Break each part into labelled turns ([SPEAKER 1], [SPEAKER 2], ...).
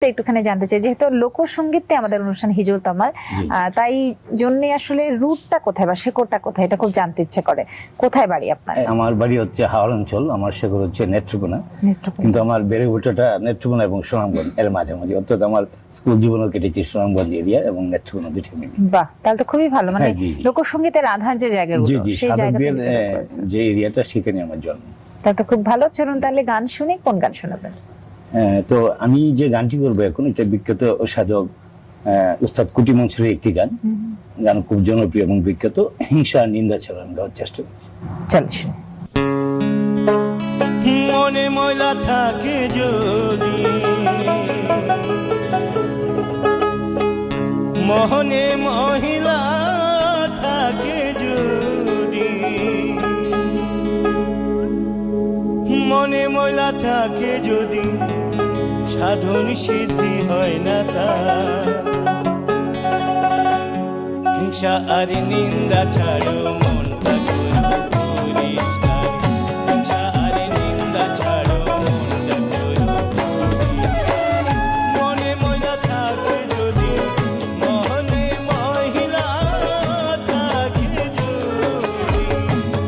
[SPEAKER 1] মুহূর্তে একটুখানি জানতে চাই, যেহেতু লোকসঙ্গীতে আমাদের অনুষ্ঠান হিজুল তামার, তাই জন্য আসলে রুটটা কোথায় বা শেকড়টা কোথায় এটা খুব জানতে ইচ্ছে করে। কোথায় বাড়ি আপনার?
[SPEAKER 2] আমার বাড়ি হচ্ছে হাওড় অঞ্চল, আমার শেকড় হচ্ছে নেত্রকোনা, কিন্তু আমার বেড়ে ওঠাটা নেত্রকোনা এবং সুনামগঞ্জ এর মাঝামাঝি, অর্থাৎ আমার স্কুল জীবনও কেটেছে সুনামগঞ্জ এরিয়া এবং নেত্রকোনা দুটি মিলে।
[SPEAKER 1] বাহ, তাহলে তো খুবই ভালো। মানে লোকসঙ্গীতের আধার যে জায়গাগুলো, সেই
[SPEAKER 2] সাধকদের যে এরিয়াটা, সেখানে আমার জন্ম।
[SPEAKER 1] তাহলে তো খুব ভালো। চলুন তাহলে গান শুনি। কোন গান শোনাবেন?
[SPEAKER 2] তো আমি যে গানটি করবো এখন, এটা বিখ্যাত সাধক উস্তাদ কুটি মনসুরের একটি গান। গান খুব জনপ্রিয় এবং বিখ্যাত। হিংসা নিন্দা ছাড়া আমি গাওয়ার চেষ্টা করছি।
[SPEAKER 1] চল শুনি।
[SPEAKER 3] মনে ময়লা থাকে যদি, মোহনে মহিলা থাকে যদি, মনে ময়লা থাকে যদি, সাধন সিদ্ধি হয় না তার। হিংসা আর নিন্দা ছাড়ো, মনটা করো পরিষ্কার। হিংসা আর নিন্দা ছাড়ো, মনটা করো পরিষ্কার। মনে ময়লা থাকে যদি, মোহনে মহিলা থাকে যদি,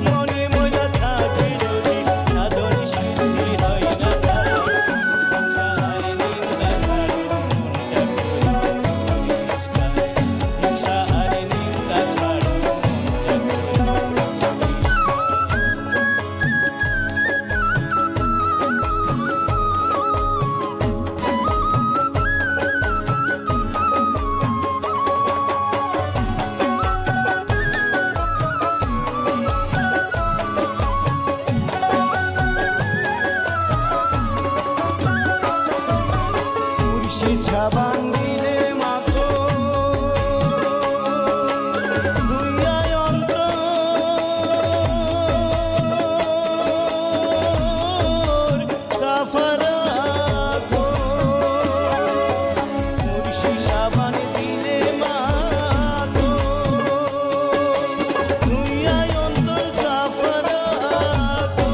[SPEAKER 3] মনে ময়লা থাকে যদি, সাধন সিদ্ধি হয় না তার। হিংসা আর নিন্দা ছাড়ো, মনটা করো পরিষ্কার। হিংসা আর নিন্দা ছাড়ো, মনটা মুর্শি ছাবান দিলে মাখো, দুনিয়ায় অন্তর কাফারা গো। মুর্শি সাবান দিলে মাখো, দুনিয়ায় অন্তর কাফারা গো।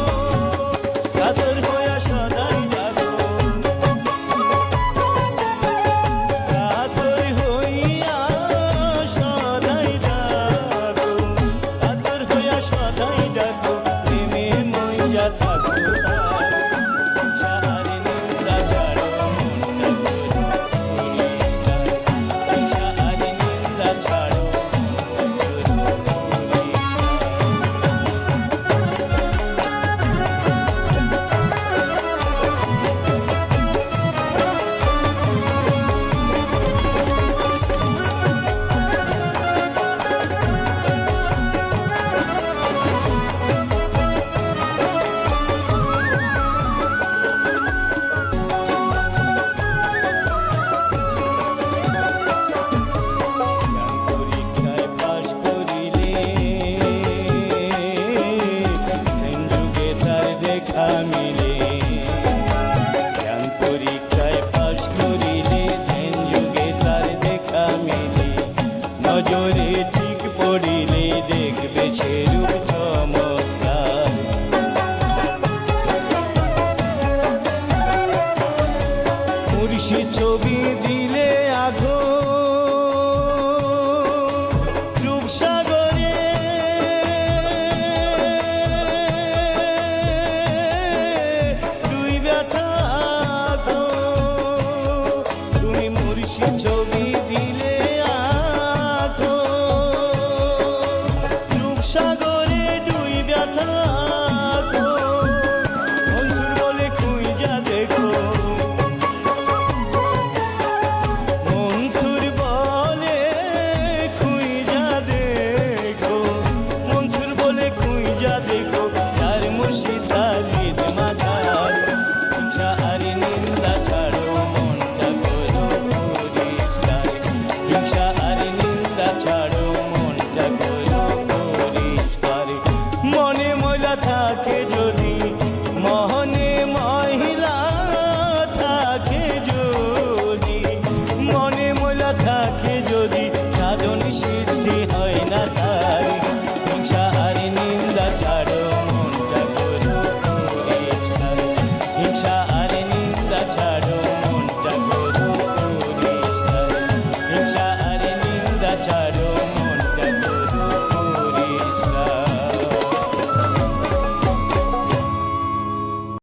[SPEAKER 3] কাতর হইয়া সদাই জাগো, কাতর হইয়া সদাই ডাকো, কাতর হইয়া সদাই ডাকো, প্রেমে মইয়া থাকো তার। হিংসা আর নিন্দা ছাড়ো, মনটা করো পরিষ্কার। হিংসা আর নিন্দা ছাড়ো, মনটা করো পরীক্ষায় পাশ করিলে, যুগে তার দেখা মিলে। জ্ঞান পরীক্ষায় পাশ করিলে, যুগে তার দেখা মিলে। নজরে ঠিক পড়িলে, দেখবে সেরূপ চমৎকার। মুর্শি ছবি দিলে আগো, রূপসাগরে ডুইবা থাকো। তুমি মুর্শি ছবি